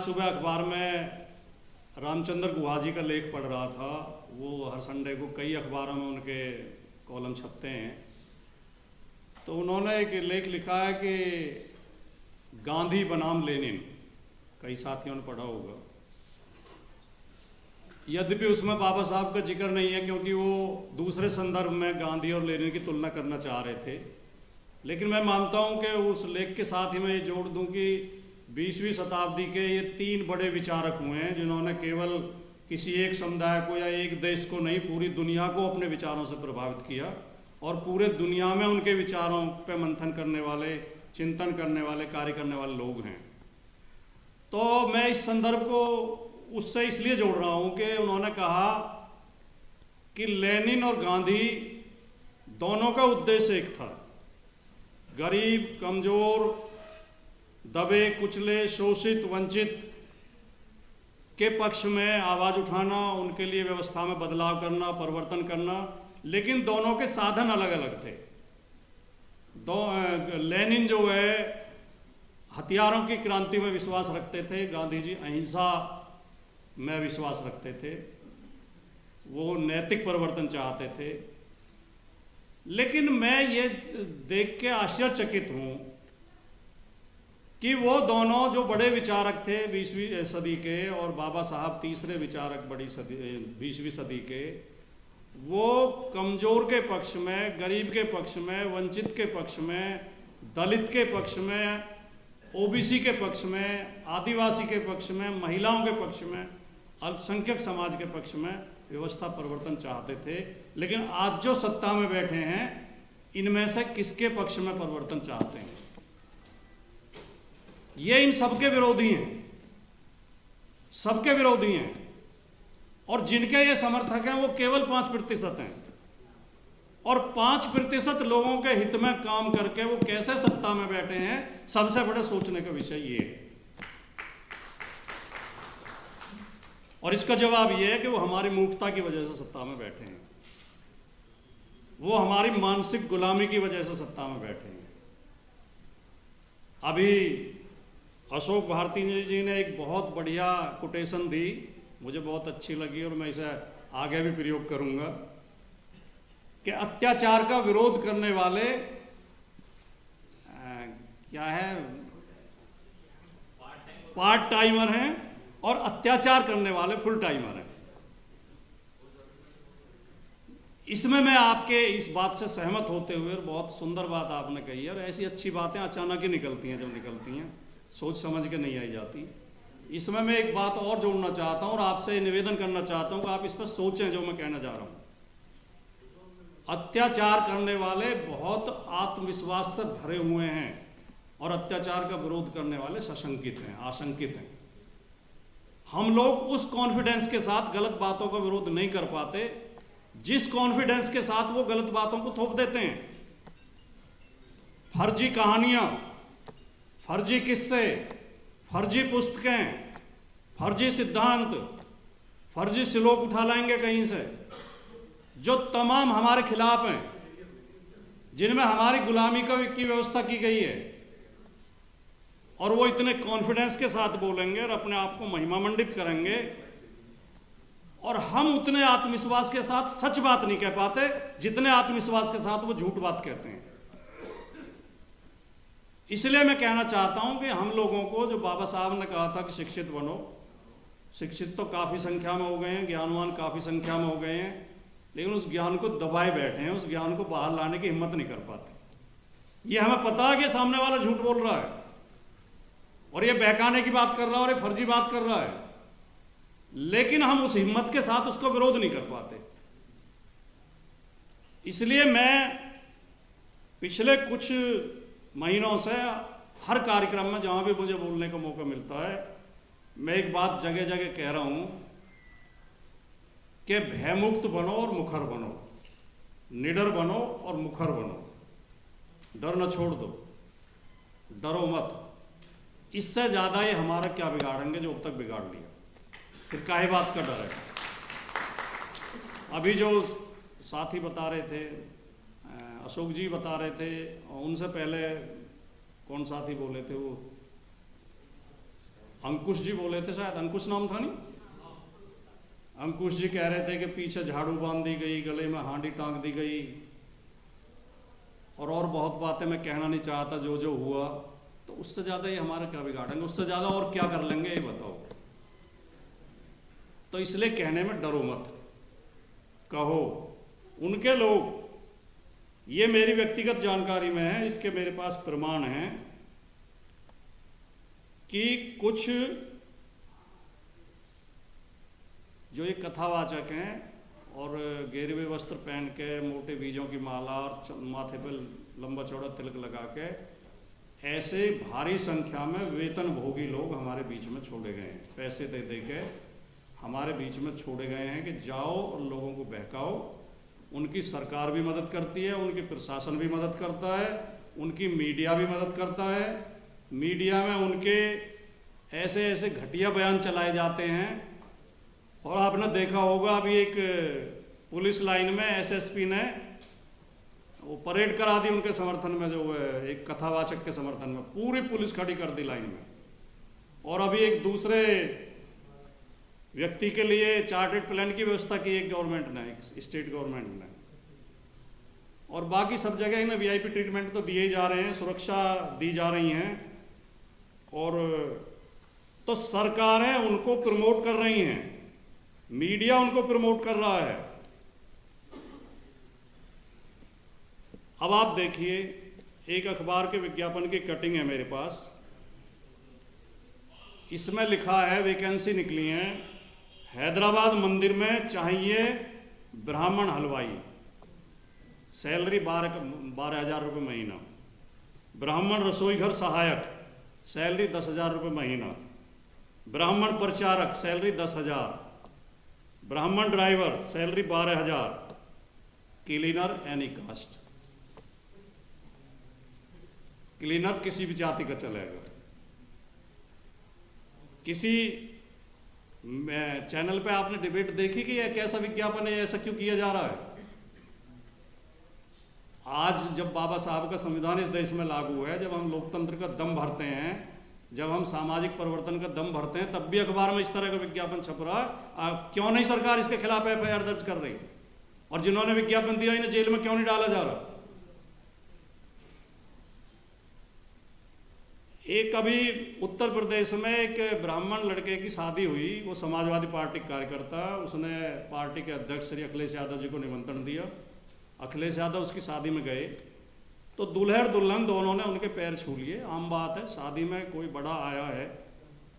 सुबह अखबार में रामचंद्र गुहा जी का लेख पढ़ रहा था। वो हर संडे को कई अखबारों में उनके कॉलम छपते हैं। तो उन्होंने एक लेख लिखा है कि गांधी बनाम लेनिन, कई साथियों ने पढ़ा होगा। यद्यपि उसमें बाबा साहब का जिक्र नहीं है, क्योंकि वो दूसरे संदर्भ में गांधी और लेनिन की तुलना करना चाह रहे थे। लेकिन मैं मानता हूं कि उस लेख के साथ ही मैं ये जोड़ दूं कि 20वीं शताब्दी के ये 3 बड़े विचारक हुए हैं जिन्होंने केवल किसी एक समुदाय को या एक देश को नहीं, पूरी दुनिया को अपने विचारों से प्रभावित किया, और पूरे दुनिया में उनके विचारों पे मंथन करने वाले, चिंतन करने वाले, कार्य करने वाले लोग हैं। तो मैं इस संदर्भ को उससे इसलिए जोड़ रहा हूं कि उन्होंने कहा कि लेनिन और गांधी दोनों का उद्देश्य एक था, गरीब, कमजोर, दबे कुचले, शोषित, वंचित के पक्ष में आवाज उठाना, उनके लिए व्यवस्था में बदलाव करना, परिवर्तन करना। लेकिन दोनों के साधन अलग अलग थे। लेनिन जो है हथियारों की क्रांति में विश्वास रखते थे, गांधी जी अहिंसा में विश्वास रखते थे। वो नैतिक परिवर्तन चाहते थे। लेकिन मैं ये देख के आश्चर्यचकित हूं कि वो दोनों जो बड़े विचारक थे 20वीं सदी के, और बाबा साहब तीसरे विचारक बड़ी सदी 20वीं सदी के, वो कमजोर के पक्ष में, गरीब के पक्ष में, वंचित के पक्ष में, दलित के पक्ष में, ओबीसी के पक्ष में, आदिवासी के पक्ष में, महिलाओं के पक्ष में, अल्पसंख्यक समाज के पक्ष में व्यवस्था परिवर्तन चाहते थे। लेकिन आज जो सत्ता में बैठे हैं, इनमें से किसके पक्ष में परिवर्तन चाहते हैं? ये इन सबके विरोधी हैं, सबके विरोधी हैं। और जिनके ये समर्थक हैं वो केवल 5% हैं। और 5% लोगों के हित में काम करके वो कैसे सत्ता में बैठे हैं, सबसे बड़े सोचने का विषय ये है। और इसका जवाब ये है कि वो हमारी मूर्खता की वजह से सत्ता में बैठे हैं, वो हमारी मानसिक गुलामी की वजह से सत्ता में बैठे हैं। अभी अशोक भारती जी ने एक बहुत बढ़िया कोटेशन दी, मुझे बहुत अच्छी लगी, और मैं इसे आगे भी प्रयोग करूंगा, कि अत्याचार का विरोध करने वाले क्या है, पार्ट टाइमर हैं, और अत्याचार करने वाले फुल टाइमर हैं। इसमें मैं आपके इस बात से सहमत होते हुए, और बहुत सुंदर बात आपने कही है, और ऐसी अच्छी बातें अचानक ही निकलती हैं, जब निकलती हैं सोच समझ के नहीं आई जाती। इसमें मैं एक बात और जोड़ना चाहता हूं और आपसे निवेदन करना चाहता हूं कि आप इस पर सोचें जो मैं कहना जा रहा हूं। अत्याचार करने वाले बहुत आत्मविश्वास से भरे हुए हैं, और अत्याचार का विरोध करने वाले सशंकित हैं, आशंकित हैं। हम लोग उस कॉन्फिडेंस के साथ गलत बातों का विरोध नहीं कर पाते जिस कॉन्फिडेंस के साथ वो गलत बातों को थोप देते हैं। फर्जी कहानियां, फर्जी किस्से, फर्जी पुस्तकें, फर्जी सिद्धांत, फर्जी श्लोक उठा लाएंगे कहीं से, जो तमाम हमारे खिलाफ हैं, जिनमें हमारी गुलामी की व्यवस्था की गई है। और वो इतने कॉन्फिडेंस के साथ बोलेंगे और अपने आप को महिमामंडित करेंगे, और हम उतने आत्मविश्वास के साथ सच बात नहीं कह पाते जितने आत्मविश्वास के साथ वो झूठ बात कहते हैं। इसलिए मैं कहना चाहता हूं कि हम लोगों को, जो बाबा साहब ने कहा था कि शिक्षित बनो, शिक्षित तो काफ़ी संख्या में हो गए हैं, ज्ञानवान काफ़ी संख्या में हो गए हैं, लेकिन उस ज्ञान को दबाए बैठे हैं, उस ज्ञान को बाहर लाने की हिम्मत नहीं कर पाते। ये हमें पता है कि सामने वाला झूठ बोल रहा है, और ये बहकाने की बात कर रहा है, और ये फर्जी बात कर रहा है, लेकिन हम उस हिम्मत के साथ उसका विरोध नहीं कर पाते। इसलिए मैं पिछले कुछ महीनों से हर कार्यक्रम में जहां भी मुझे बोलने का मौका मिलता है, मैं एक बात जगह जगह कह रहा हूं कि भयमुक्त बनो और मुखर बनो, निडर बनो और मुखर बनो, डर न छोड़ दो, डरो मत। इससे ज्यादा ये हमारा क्या बिगाड़ेंगे जो अब तक बिगाड़ लिया, फिर काहे बात का डर है। अभी जो साथी बता रहे थे, अशोक जी बता रहे थे, और उनसे पहले कौन साथी बोले थे, वो अंकुश जी बोले थे, शायद अंकुश नाम था नहीं, अंकुश जी कह रहे थे कि पीछे झाड़ू बांध दी गई, गले में हांडी टांग दी गई, और बहुत बातें मैं कहना नहीं चाहता जो जो हुआ। तो उससे ज़्यादा ये हमारा क्या बिगाड़ेंगे, उससे ज़्यादा और क्या कर लेंगे ये बताओ। तो इसलिए कहने में डरो मत, कहो। उनके लोग, ये मेरी व्यक्तिगत जानकारी में है, इसके मेरे पास प्रमाण हैं कि कुछ जो ये कथावाचक हैं और गेरुए वस्त्र पहन के, मोटे बीजों की माला और माथे पर लंबा चौड़ा तिलक लगा के, ऐसे भारी संख्या में वेतन भोगी लोग हमारे बीच में छोड़े गए हैं। पैसे दे दे के हमारे बीच में छोड़े गए हैं कि जाओ और लोगों को बहकाओ। उनकी सरकार भी मदद करती है, उनकी प्रशासन भी मदद करता है, उनकी मीडिया भी मदद करता है। मीडिया में उनके ऐसे ऐसे घटिया बयान चलाए जाते हैं। और आपने देखा होगा अभी एक पुलिस लाइन में एसएसपी ने वो परेड करा दी उनके समर्थन में, जो एक कथावाचक के समर्थन में पूरी पुलिस खड़ी कर दी लाइन में। और अभी एक दूसरे व्यक्ति के लिए चार्टेड प्लान की व्यवस्था की एक गवर्नमेंट ने, एक स्टेट गवर्नमेंट ने। और बाकी सब जगह इन्हें वीआईपी ट्रीटमेंट तो दिए ही जा रहे हैं, सुरक्षा दी जा रही हैं, और तो सरकारें उनको प्रमोट कर रही हैं, मीडिया उनको प्रमोट कर रहा है। अब आप देखिए, एक अखबार के विज्ञापन की कटिंग है मेरे पास, इसमें लिखा है, वैकेंसी निकली है, हैदराबाद मंदिर में चाहिए ब्राह्मण हलवाई, सैलरी 12,000 रुपये महीना। ब्राह्मण रसोई घर सहायक, सैलरी 10,000 रुपये महीना। ब्राह्मण प्रचारक, सैलरी 10,000। ब्राह्मण driver, salary 12,000। Cleaner any caste, cleaner किसी भी जाति का चलेगा। किसी चैनल पे आपने डिबेट देखी कि यह कैसा विज्ञापन है, ऐसा क्यों किया जा रहा है? आज जब बाबा साहब का संविधान इस देश में लागू है, जब हम लोकतंत्र का दम भरते हैं, जब हम सामाजिक परिवर्तन का दम भरते हैं, तब भी अखबार में इस तरह का विज्ञापन छप रहा है। क्यों नहीं सरकार इसके खिलाफ एफआईआर दर्ज कर रही? और जिन्होंने विज्ञापन दिया इन्हें जेल में क्यों नहीं डाला जा रहा? एक अभी उत्तर प्रदेश में एक ब्राह्मण लड़के की शादी हुई, वो समाजवादी पार्टी कार्यकर्ता, उसने पार्टी के अध्यक्ष श्री अखिलेश यादव जी को निमंत्रण दिया। अखिलेश यादव उसकी शादी में गए तो दूल्हे और दुल्हन दोनों ने उनके पैर छू लिए। आम बात है, शादी में कोई बड़ा आया है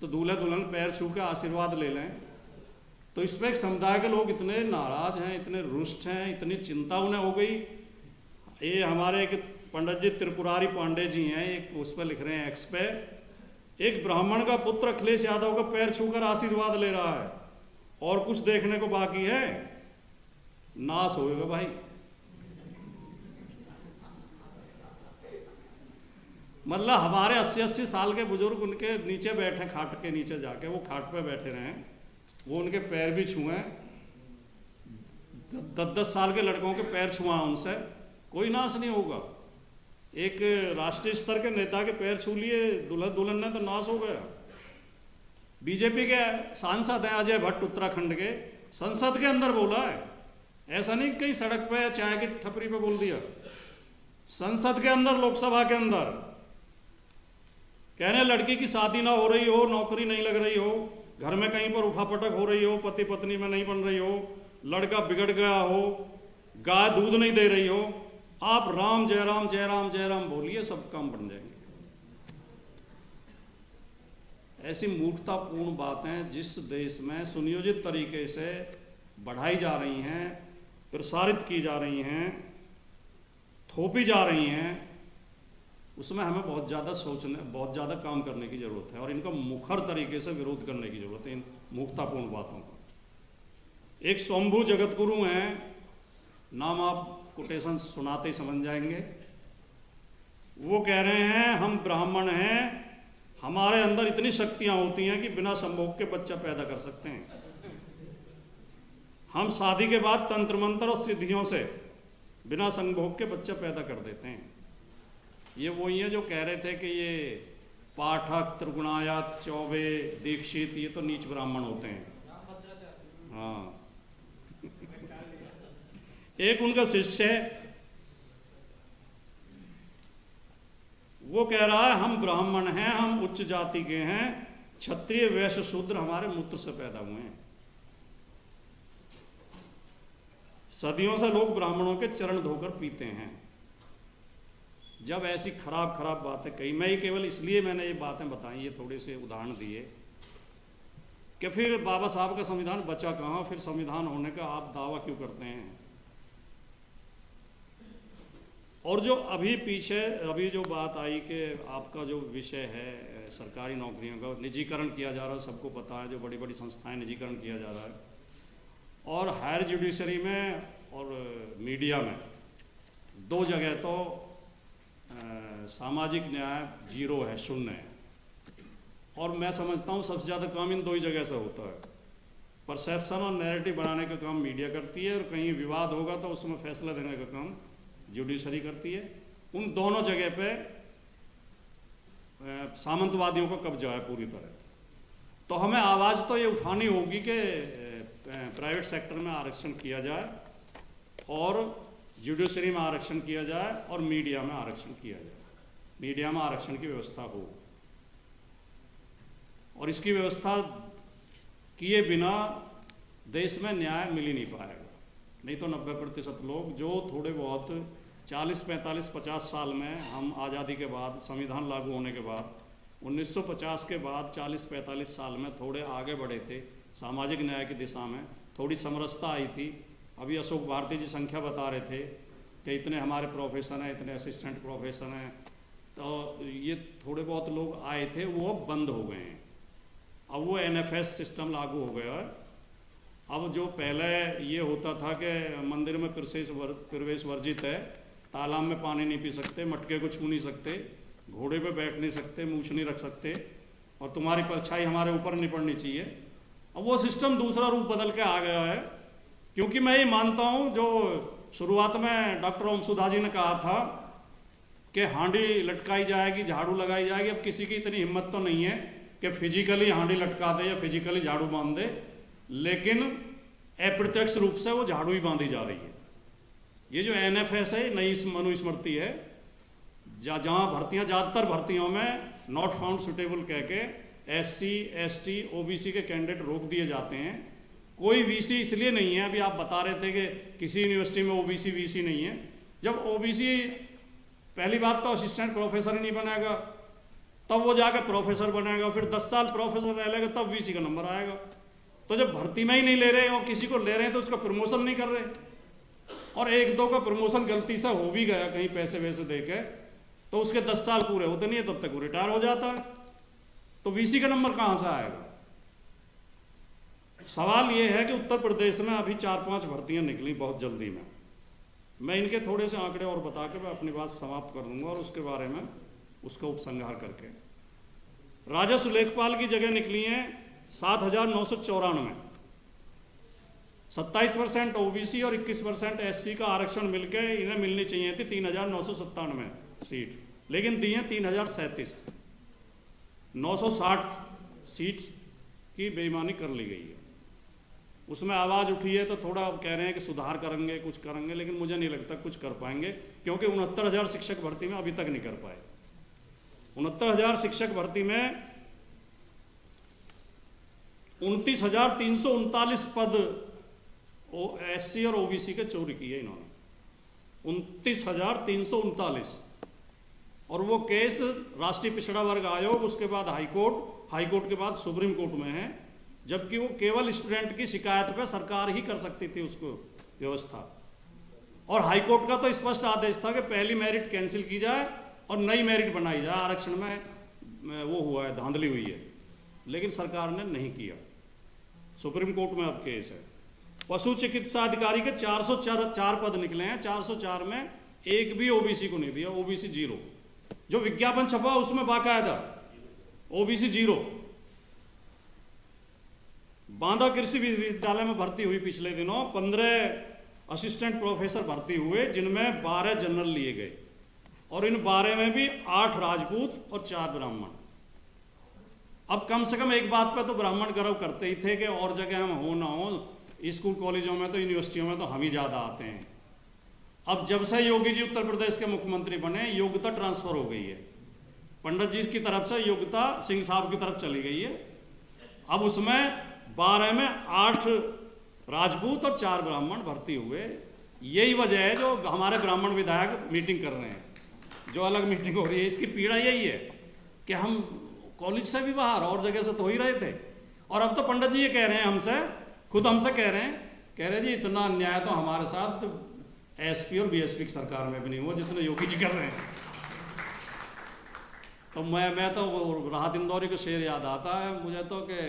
तो दूल्हे दुल्हन पैर छू के आशीर्वाद ले लें। तो इसमें एक समुदाय के लोग इतने नाराज हैं, इतने रुष्ट हैं, इतनी चिंता उन्हें हो गई। ये हमारे एक पंडित जी त्रिपुरारी पांडे जी हैं, एक उस पर लिख रहे हैं एक्स पे, एक ब्राह्मण का पुत्र अखिलेश यादव का पैर छूकर आशीर्वाद ले रहा है और कुछ देखने को बाकी है, नाश होएगा भाई। मतलब हमारे 80-80 साल के बुजुर्ग उनके नीचे बैठे, खाट के नीचे जाके वो खाट पे बैठे रहे, वो उनके पैर भी छुए। 10-10 साल के लड़कों के पैर छुआ उनसे, कोई नाश नहीं होगा। एक राष्ट्रीय स्तर के नेता के पैर छू लिए दुल्हन दुल्हन ने तो नाश हो गया। बीजेपी के सांसद हैं अजय भट्ट उत्तराखंड के, संसद के अंदर बोला है, ऐसा नहीं कहीं सड़क पे चाय की ठपरी पे बोल दिया, संसद के अंदर, लोकसभा के अंदर। कहने लड़की की शादी ना हो रही हो, नौकरी नहीं लग रही हो, घर में कहीं पर उठापटक हो रही हो, पति पत्नी में नहीं बन रही हो, लड़का बिगड़ गया हो, गाय दूध नहीं दे रही हो, आप राम जय राम जय राम जय राम बोलिए, सब काम बन जाएंगे। ऐसी मूर्खतापूर्ण बातें जिस देश में सुनियोजित तरीके से बढ़ाई जा रही हैं, प्रसारित की जा रही हैं, थोपी जा रही हैं, उसमें हमें बहुत ज़्यादा सोचने, बहुत ज़्यादा काम करने की ज़रूरत है और इनका मुखर तरीके से विरोध करने की ज़रूरत है, इन मूर्खतापूर्ण बातों का। एक शंभू जगतगुरु हैं, नाम आप कोटेशन सुनाते ही समझ जाएंगे। वो कह रहे हैं, हम ब्राह्मण हैं, हमारे अंदर इतनी शक्तियां होती हैं कि बिना संभोग के बच्चा पैदा कर सकते हैं। हम शादी के बाद तंत्र मंत्र और सिद्धियों से बिना संभोग के बच्चा पैदा कर देते हैं। ये वही है जो कह रहे थे कि ये पाठक, त्रिगुणायत, चौबे, दीक्षित, ये तो नीच ब्राह्मण होते हैं। हाँ एक उनका शिष्य है, वो कह रहा है हम ब्राह्मण हैं, हम उच्च जाति के हैं, क्षत्रिय वैश्य शूद्र हमारे मूत्र से पैदा हुए हैं। सदियों से लोग ब्राह्मणों के चरण धोकर पीते हैं। जब ऐसी खराब खराब बातें कही, मैं ये केवल इसलिए मैंने ये बातें बताई, ये थोड़े से उदाहरण दिए कि फिर बाबा साहब का संविधान बचा कहाँ, फिर संविधान होने का आप दावा क्यों करते हैं। और जो अभी पीछे अभी जो बात आई कि आपका जो विषय है सरकारी नौकरियों का निजीकरण किया जा रहा है, सबको पता है, जो बड़ी बड़ी संस्थाएं निजीकरण किया जा रहा है, और हायर जुडिशरी में और मीडिया में दो जगह तो सामाजिक न्याय जीरो है, शून्य है। और मैं समझता हूँ सबसे ज़्यादा काम इन दो ही जगह से होता है। परसेप्शन और नैरेटिव बनाने का काम मीडिया करती है, और कहीं विवाद होगा तो उसमें फैसला देने का काम जुडिशरी करती है। उन दोनों जगह पे सामंतवादियों का कब्जा है पूरी तरह। तो हमें आवाज़ तो ये उठानी होगी कि प्राइवेट सेक्टर में आरक्षण किया जाए, और जुडिशरी में आरक्षण किया जाए, और मीडिया में आरक्षण किया जाए। मीडिया में आरक्षण की व्यवस्था हो, और इसकी व्यवस्था किए बिना देश में न्याय मिल ही नहीं पाएगा। नहीं तो 90% लोग जो थोड़े बहुत 40, 45, 50 साल में, हम आज़ादी के बाद, संविधान लागू होने के बाद 1950 के बाद 40-45 साल में थोड़े आगे बढ़े थे सामाजिक न्याय की दिशा में, थोड़ी समरसता आई थी। अभी अशोक भारती जी संख्या बता रहे थे कि इतने हमारे प्रोफेसर हैं, इतने असिस्टेंट प्रोफेसर हैं, तो ये थोड़े बहुत लोग आए थे, वो अब बंद हो गए हैं। अब वो NFS सिस्टम लागू हो गया है। अब जो पहले ये होता था कि मंदिर में प्रवेश वर्जित है, तालाब में पानी नहीं पी सकते, मटके को छू नहीं सकते, घोड़े पे बैठ नहीं सकते, मूछ नहीं रख सकते, और तुम्हारी परछाई हमारे ऊपर नहीं पड़नी चाहिए। अब वो सिस्टम दूसरा रूप बदल के आ गया है। क्योंकि मैं ये मानता हूँ, जो शुरुआत में डॉक्टर ओम सुधा जी ने कहा था कि हांडी लटकाई जाएगी, झाड़ू लगाई जाएगी, अब किसी की इतनी हिम्मत तो नहीं है कि फिजिकली हांडी लटका दे या फिजिकली झाड़ू बांध दे, लेकिन अप्रत्यक्ष रूप से वो झाड़ू ही बांधी जा रही है। ये जो NFS है, नई मनुस्मृति है, जहाँ भर्तियाँ, ज़्यादातर भर्तियों में नॉट फाउंड सुटेबल कह के SC, ST, OBC के कैंडिडेट रोक दिए जाते हैं। कोई VC इसलिए नहीं है, अभी आप बता रहे थे कि किसी यूनिवर्सिटी में OBC VC नहीं है। जब OBC, पहली बात तो असिस्टेंट प्रोफेसर ही नहीं बनेगा, तब वो जाकर प्रोफेसर बनेगा, फिर 10 साल प्रोफेसर रह लेगा, तब VC का नंबर आएगा। तो जब भर्ती में ही नहीं ले रहे और किसी को ले रहे हैं तो उसका प्रमोशन नहीं कर रहे, और एक दो का प्रमोशन गलती से हो भी गया कहीं पैसे वैसे दे के, तो उसके 10 साल पूरे होते नहीं है, तब तक वो रिटायर हो जाता है। तो VC का नंबर कहाँ से आएगा? सवाल ये है कि उत्तर प्रदेश में अभी 4-5 भर्तियां निकली बहुत जल्दी में। मैं इनके थोड़े से आंकड़े और बता के मैं अपनी बात समाप्त कर दूंगा, और उसके बारे में उसका उपसंहार करके। राजस्व लेखपाल की जगह निकली हैं 7,994, 27% OBC और 21% SC का आरक्षण मिलके इन्हें मिलनी चाहिए थी 3,997 सीट, लेकिन दी हैं 3,037। 960 सीट की बेईमानी कर ली गई है। उसमें आवाज़ उठी है तो थोड़ा कह रहे हैं कि सुधार करेंगे, कुछ करेंगे, लेकिन मुझे नहीं लगता कुछ कर पाएंगे, क्योंकि 69,000 शिक्षक भर्ती में अभी तक नहीं कर पाए। 69,000 शिक्षक भर्ती में 29,339 पद SC और OBC के चोरी किए इन्होंने, 29,339। और वो केस राष्ट्रीय पिछड़ा वर्ग आयोग, उसके बाद हाईकोर्ट के बाद सुप्रीम कोर्ट में है, जबकि वो केवल स्टूडेंट की शिकायत पे सरकार ही कर सकती थी उसको व्यवस्था। और हाईकोर्ट का तो स्पष्ट आदेश था कि पहली मेरिट कैंसिल की जाए और नई मेरिट बनाई जाए। आरक्षण में वो हुआ है, धांधली हुई है, लेकिन सरकार ने नहीं किया। सुप्रीम कोर्ट में अब केस है। पशु चिकित्सा अधिकारी के 404 पद निकले हैं, 404 में एक भी OBC को नहीं दिया, OBC 0। जो विज्ञापन छपा उसमें बाकायदा OBC 0। बांदा कृषि विश्वविद्यालय में भर्ती हुई पिछले दिनों 15 असिस्टेंट प्रोफेसर भर्ती हुए, जिनमें 12 जनरल लिए गए, और इन 12 में भी 8 राजपूत और 4 ब्राह्मण। अब कम से कम एक बात पे तो ब्राह्मण गर्व करते ही थे कि और जगह हम हो ना हो, स्कूल कॉलेजों में तो यूनिवर्सिटियों में तो हम ही ज़्यादा आते हैं। अब जब से योगी जी उत्तर प्रदेश के मुख्यमंत्री बने, योग्यता ट्रांसफर हो गई है, पंडित जी की तरफ से योग्यता सिंह साहब की तरफ चली गई है। अब उसमें 12 में 8 राजपूत और 4 ब्राह्मण भर्ती हुए। यही वजह है जो हमारे ब्राह्मण विधायक मीटिंग कर रहे हैं, जो अलग मीटिंग हो रही है। इसकी पीड़ा यही है कि हम कॉलेज से भी बाहर और जगह से तो हो ही रहे थे, और अब तो पंडित जी ये कह रहे हैं हमसे, खुद हमसे कह रहे हैं जी इतना अन्याय तो हमारे साथ एसपी और बीएसपी की सरकार में भी नहीं हुआ जितने योगी जी कर रहे हैं। तो मैं तो राहत इंदौरी का शेर याद आता है मुझे तो कि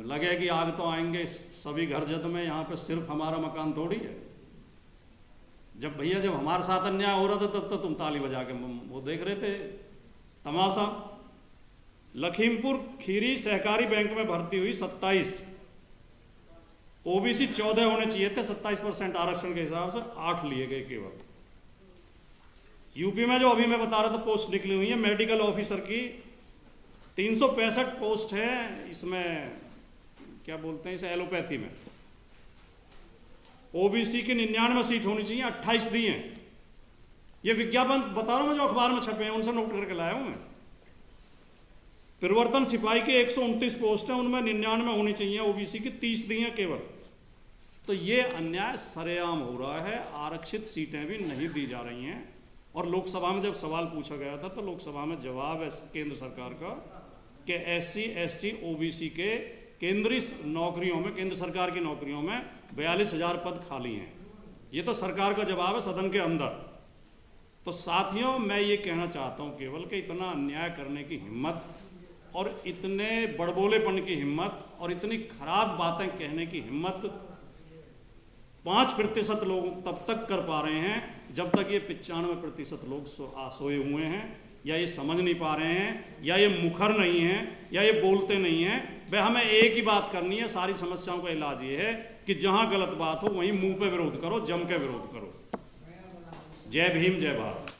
लगेगी आग तो आएंगे सभी घर जद में, यहाँ पे सिर्फ हमारा मकान थोड़ी है। जब भैया जब हमारे साथ अन्याय हो रहा था तब तो तुम ताली बजा के वो देख रहे थे तमाशा। लखीमपुर खीरी सहकारी बैंक में भर्ती हुई 27, ओबीसी 14 होने चाहिए थे, 27% आरक्षण के हिसाब से 8 लिए गए केवल। यूपी में जो अभी मैं बता रहा था पोस्ट निकली हुई है मेडिकल ऑफिसर की 365 पोस्ट है, इसमें क्या बोलते हैं इसे एलोपैथी में। ओबीसी की 99 सीट होनी चाहिए, 28 दी हैं। ये विज्ञापन बता रहा हूं मैं जो अखबार में छपे हैं, उनसे नोट करके लाया हूं मैं। प्रवर्तन सिपाही के 129 पोस्ट हैं, उनमें 99 होनी चाहिए, ओबीसी की 30 दी हैं केवल। तो ये अन्याय सरेआम हो रहा है, आरक्षित सीटें भी नहीं दी जा रही हैं। और लोकसभा में जब सवाल पूछा गया था तो लोकसभा में जवाब है केंद्र सरकार का कि SC ST OBC के केंद्रीय नौकरियों में, केंद्र सरकार की नौकरियों में 42,000 पद खाली हैं। ये तो सरकार का जवाब है सदन के अंदर। तो साथियों मैं ये कहना चाहता हूँ केवल कि इतना अन्याय करने की हिम्मत और इतने बड़बोलेपन की हिम्मत और इतनी खराब बातें कहने की हिम्मत 5% लोग तब तक कर पा रहे हैं जब तक ये 95% लोग सोए हुए हैं, या ये समझ नहीं पा रहे हैं, या ये मुखर नहीं हैं, या ये बोलते नहीं हैं। वह हमें एक ही बात करनी है, सारी समस्याओं का इलाज ये है कि जहां गलत बात हो वहीं मुंह पे विरोध करो, जम के विरोध करो। जय भीम, जय भारत।